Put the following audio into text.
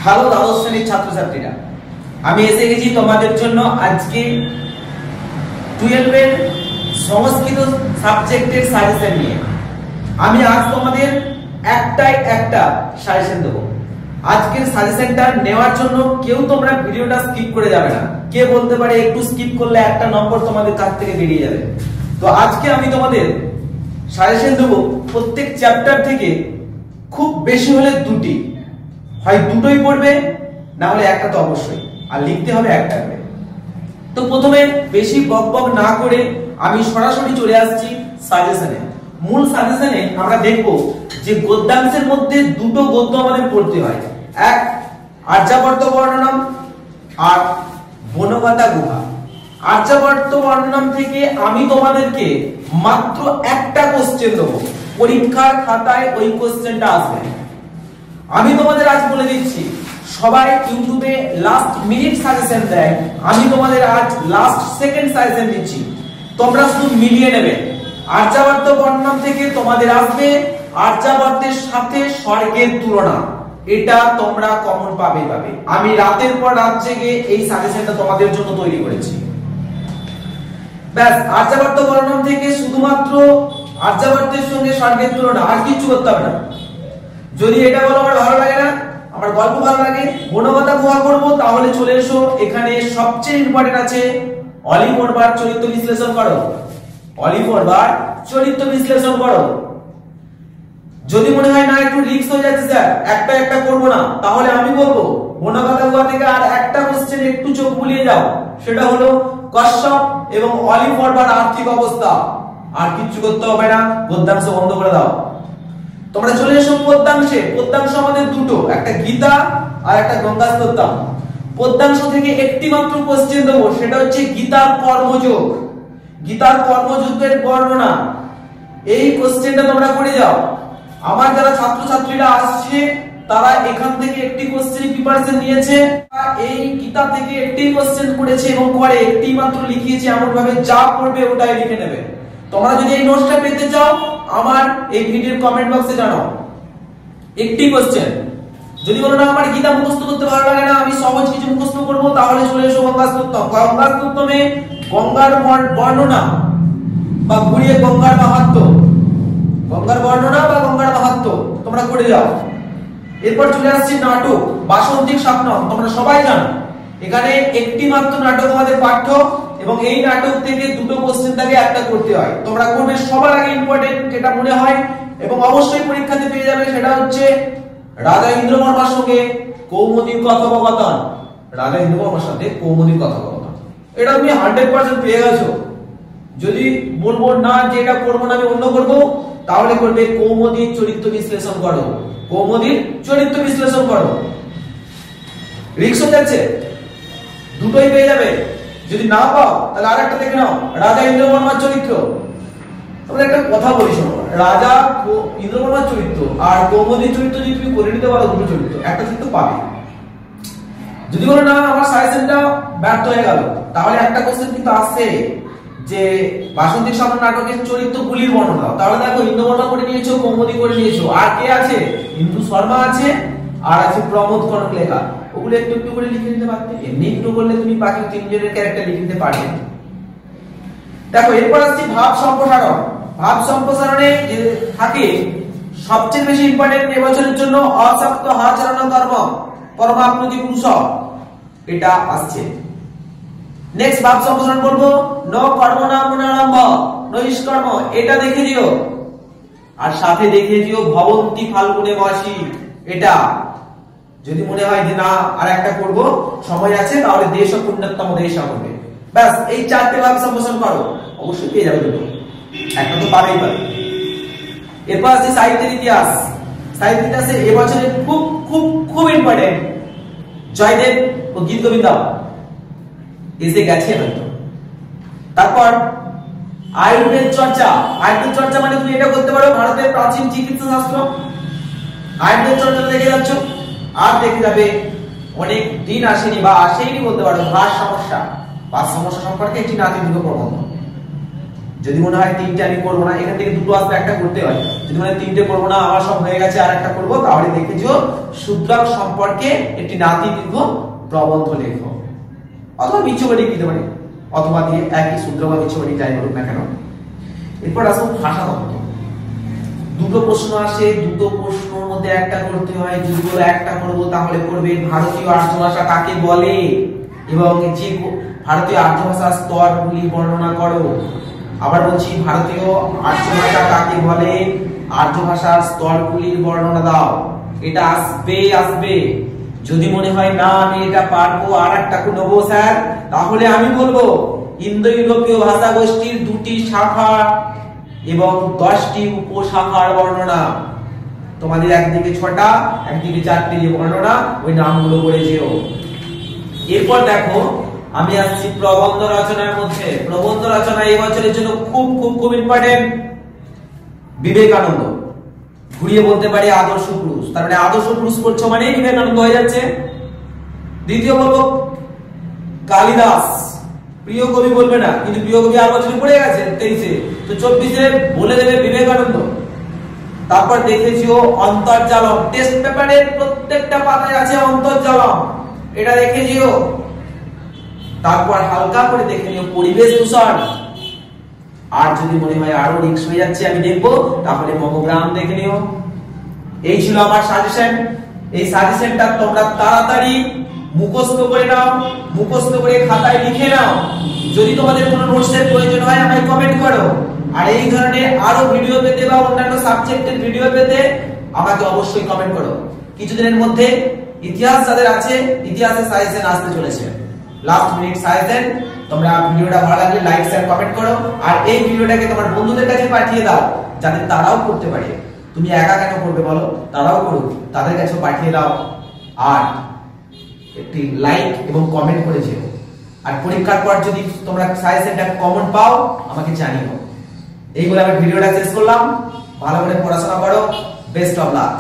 Hello দ্বাদশ শ্রেণীর ছাত্রছাত্রীরা, আমি এসে গেছি তোমাদের জন্য আজকে 12 এর সংস্কৃত সাবজেক্টের সাজেশন নিয়ে। আমি আজ তোমাদের একটা সাজেশন দেবো। আজকের সাজেশনটা নেওয়ার জন্য কেউ তোমরা ভিডিওটা স্কিপ করে যাবে না। কে বলতে পারে একটু স্কিপ করলে একটা নম্বর তোমাদের কাছ থেকে বেরিয়ে যাবে। তো আজকে আমি তোমাদের সাজেশন দেবো প্রত্যেক চ্যাপ্টার থেকে খুব বেশি হলে দুটি, হয় দুটোই পড়বে, না হলে একটা তো অবশ্যই, আর লিখতে হবে একটা করে। তো প্রথমে বেশি বকবক না করে আমি সরাসরি চলে আসছি সাজেশনে। মূল সাজেশনে আমরা দেখব যে গদ্যাংশের মধ্যে দুটো গদ্য আমাদের পড়তে হয়, এক আর্যাবর্ত বর্ণনাম আর বনগাতা গুহা। আর্যাবর্ত বর্ণনাম থেকে আমি তোমাদেরকে মাত্র একটা কোশ্চেন দেবো, পরীক্ষার খাতায় ওই কোশ্চেনটা আসবে। আমি তোমাদের আজ বলে দিচ্ছি, সবাই ইউটিউবে লাস্ট মিনিট সাজেশন দেয়, আমি তোমাদের আজ লাস্ট সেকেন্ড সাজেশন দিচ্ছি। তোমরা শুধু মিলিয়ে নেবে। আর্যাবর্ত বর্ণনাম থেকে তোমাদের আসবে আর্যাবর্তের সাথে স্বর্গের তুলনা, এটা তোমরা কমন পাবে। আমি রাতের পর রাত জেগে এই সাজেশনটা তোমাদের জন্য তৈরি করেছি। ব্যাস, আর্যাবর্ত বর্ণনাম থেকে শুধুমাত্র আর্যাবর্তের সঙ্গে স্বর্গের তুলনা, আর কিছু করতে হবে না। যদি এটা বলো আমার ভালো লাগে না, আমার গল্প ভালো লাগে, বনগাতা গুহা করবো, তাহলে চলে এসো। এখানে সবচেয়ে ইম্পর্টেন্ট আছে অলিভ ওরবার চরিত্র বিশ্লেষণ করো। অলিভ ওরবার চরিত্র বিশ্লেষণ করো। যদি মনে হয় না একটু রিস্ক হয়ে যাচ্ছে স্যার, একটা করবো না, তাহলে আমি বলবো বনগাতা গুহা থেকে আর একটা কোশ্চেন একটু চোখ বুলিয়ে যাও, সেটা হলো কশ্যপ এবং অলিভ ওরবার আর্থিক অবস্থা। আর কিছু করতে হবে না, গদ্যাংশ বন্ধ করে দাও। তোমরা চলে এসো পদ্যাংশে। পদ্যাংশ আমাদের দুটো, একটা গীতা আর একটা গঙ্গা স্তোত্রম। পদ্যাংশ থেকে একটি মাত্র কোশ্চেন দেবো, সেটা হচ্ছে গীতার কর্মযোগ। গীতার কর্মযোগের বর্ণনা, এই কোশ্চেনটা তোমরা করে যাও। আমার যারা ছাত্রছাত্রীরা আসছে তারা এখান থেকে একটি কোশ্চেন প্রিপারেশন নিয়েছে, এই গীতা থেকে একটি কোশ্চেন করেছে এবং করে একটি মাত্র লিখিয়েছে। এমন ভাবে যা পড়বে ওটাই লিখে নেবে। তোমরা যদি এই নোটসটা পেতে চাও, আমার এই ভিডিওর কমেন্ট বক্সে জানাও একটি কোশ্চেন। যদি বলো না আমার গীতা মুখস্থ করতে ভালো লাগে না, আমি সহজ কিছু মুখস্থ করব, তাহলে চলে এসো গঙ্গা স্তোত্রম। গঙ্গা স্তোত্রমে গঙ্গার বর্ণনা বা ঘুরিয়ে গঙ্গার মাহাত্ম্য, গঙ্গার বর্ণনা বা গঙ্গার মাহাত্ম্য তোমরা করে যাও। এরপর চলে আসছে নাটক, বাসন্তিক স্বপ্নম। তোমরা সবাই জানো এখানে একটি মাত্র নাটক আমাদের পাঠ্য, এবং এই নাটক থেকে দুটো কোশ্চেন থাকে, একটা করতে হয়। তোমরা করবে সবার আগে ইম্পর্টেন্ট যেটা মনে হয় এবং অবশ্যই পরীক্ষাতে পেয়ে যাবে, সেটা হচ্ছে রাজা ইন্দ্রবর্মার সঙ্গে কৌমুদীর কথোপকথন। রাজা ইন্দ্রবর্মার সাথে কৌমুদীর কথোপকথন, এটা তুমি 100% পেয়ে গেছো। যদি বলবো না যে এটা করবো না, আমি অন্য করবো, তাহলে করবে কৌমুদীর চরিত্র বিশ্লেষণ করো। কৌমুদীর চরিত্র বিশ্লেষণ করো। রিক্স হয়ে যাচ্ছে, দুটোই পেয়ে যাবে। যদি না পাও তাহলে আরেকটা দেখে নাও, রাজা ইন্দ্রবর্মার চরিত্র। তোমরা একটা কথা বলি শোনো, রাজা ইন্দ্রবর্মার চরিত্র আর কৌমুদীর চরিত্র যদি তুমি করে নিতে পারো, দুটো চরিত্র, একটা চরিত্র পাবে। যদি বলো না আমার সাজেশনটা ব্যর্থ হয়ে গেল, তাহলে একটা কোশ্চেন কিন্তু আসছে যে বাসন্তিক স্বপ্ন নাটকের চরিত্রগুলির বর্ণনা দাও। তাহলে দেখো ইন্দ্রবর্মা করে নিয়েছো, কৌমুদী করে নিয়েছো, আর কে আছে? ইন্দু শর্মা আছে, আর আছে প্রমোদ কনক লেখা। ওগুলো একটু একটু করে লিখে নিতে পারতে। এমনি একটু করলে তুমি বাকি তিনজনের ক্যারেক্টার লিখে নিতে পারবে। দেখো এরপর আসছে ভাব সম্প্রসারণ। ভাব সম্প্রসারণে থাকে সবচেয়ে বেশি ইম্পর্টেন্ট এবছরের জন্য অসক্ত আচরণ কর্ম কর্মাপ্রতি পুরুষ, এটা আসছে। নেক্সট ভাব সম্প্রসারণ বলবো ন কর্ম না পুনরারম্ভ নৈষ্কর্ম, এটা দেখে দিও। আর সাথে দেখে দিও ভবন্তি ফাল্গুনে মাসি, এটা যদি মনে হয় যে না আর একটা করব, সময় আছে, তাহলে দেশ ও পুণ্যতম দেশ হবে। ব্যাস, এই চারটে ভাব সম্প্রসারণ করো, অবশ্যই পেয়ে যাবে দুটো, একটা তো পাবেই পাবে। এরপর আছে সাহিত্যের ইতিহাস। সাহিত্যের ইতিহাসে এবছরে খুব খুব খুব ইম্পর্টেন্ট জয়দেব ও গীত গোবিন্দ এসে গেছে হয়তো। তারপর আয়ুর্বেদ চর্চা। আয়ুর্বেদ চর্চা মানে তুমি এটা করতে পারো ভারতের প্রাচীন চিকিৎসা শাস্ত্র। আয়ুর্বেদ চর্চা দেখে যাচ্ছ, আর দেখে যাবে অনেক দিন আসেনি বা আসেনি বলতে পারো ভাষ সমস্যা। ভাষ সমস্যা সম্পর্কে একটি নাতিদীর্ঘ প্রবন্ধ। যদি মনে হয় তিনটে আমি করবো না, এখান থেকে দুটো আসবে, একটা করতে হয়, যদি মনে হয় তিনটে করবো না, আমার সব হয়ে গেছে আর একটা করবো, তাহলে দেখেছো সূত্রাঙ্ক সম্পর্কে একটি নাতি দীর্ঘ প্রবন্ধ লেখো, অথবা মিচ্ছবাড়ি দিতে পারি, অথবা দিয়ে একই সূত্র বা মিচ্ছবাড়ি যাই বলুক না কেন। এরপর আসবো ভাষা তত্ত্ব। দুটো প্রশ্ন আসে, দুটো প্রশ্নের মধ্যে একটা করতে হয়, যদি একটা করবো তাহলে করবে ভারতীয় আর্য ভাষা কাকে বলে এবং যে ভারতীয় আর্য ভাষার স্তরগুলি বর্ণনা করো। আবার বলছি, ভারতীয় আর্য ভাষা কাকে বলে, আর্য ভাষার স্তরগুলির বর্ণনা দাও। এটা আসবে। যদি মনে হয় না আমি এটা পারবো আর একটা নেবো স্যার, তাহলে আমি বলবো ইন্দো ইউরোপীয় ভাষা গোষ্ঠীর 2টি শাখা এবং 10টি উপশাখার বর্ণনা। তোমাদের একদিকে 6টা, একদিকে 4টে যে বর্ণনা, ওই নামগুলো করে যেও। এরপর দেখো আমি আসছি প্রবন্ধ রচনার মধ্যে। প্রবন্ধ রচনা এই বছরের জন্য খুব খুব খুব ইম্পর্টেন্ট। বিবেকানন্দ, ঘুরিয়ে বলতে পারি আদর্শ পুরুষ, তার মানে আদর্শ পুরুষ পড়ছো মানে বিবেকানন্দ হয়ে যাচ্ছে। দ্বিতীয় বলবো কালিদাস, প্রিয় কবি বলবে না, কিন্তু প্রিয় কবি আর বছরে পড়ে গেছে 23-এ, তো 24-এ বলে দেবে বিবেকানন্দ। তারপর দেখেছিও অন্তর্জালম, টেস্ট পেপারের প্রত্যেকটা পাতায় আছে অন্তর্জালম, এটা দেখেছিও। তারপর হালকা করে দেখে নিও পরিবেশ দূষণ। আর যদি মনে হয় আরো রিস্ক হয়ে যাচ্ছে আমি দেখবো, তাহলে মমগ্রাম দেখে নিও। এই ছিল আমার সাজেশন। এই সাজেশনটা তোমরা তাড়াতাড়ি মুখস্থ করে নাও, মুখস্থ করে খাতায় লিখে নাও। যদি তোমাদের কোনো নোটসের প্রয়োজন হয় আমায় কমেন্ট করো। আর এই ধরনের আরো ভিডিও পেতে বা অন্যান্য সাবজেক্টের ভিডিও পেতে আমাকে অবশ্যই কমেন্ট করো। কিছুদিনের মধ্যে ইতিহাস যাদের আছে, ইতিহাসের সাজেশন আসতে চলেছে, লাস্ট মিনিট সাজেশন। তোমরা ভিডিওটা ভালো লাগলে লাইক শেয়ার কমেন্ট করো, আর এই ভিডিওটাকে তোমার বন্ধুদের কাছে পাঠিয়ে দাও যাতে তারাও করতে পারে। তুমি একা কেন করবে বলো, তারাও করুক, তাদের কাছে পাঠিয়ে দাও। আর একটি লাইক এবং কমেন্ট করে যেও। আর পরীক্ষার পর যদি তোমরা সাজেশনটা কমন পাও আমাকে জানিও। এই বলে আমি ভিডিওটা শেষ করলাম। ভালো করে পড়াশোনা করো, বেস্ট অফ লাক।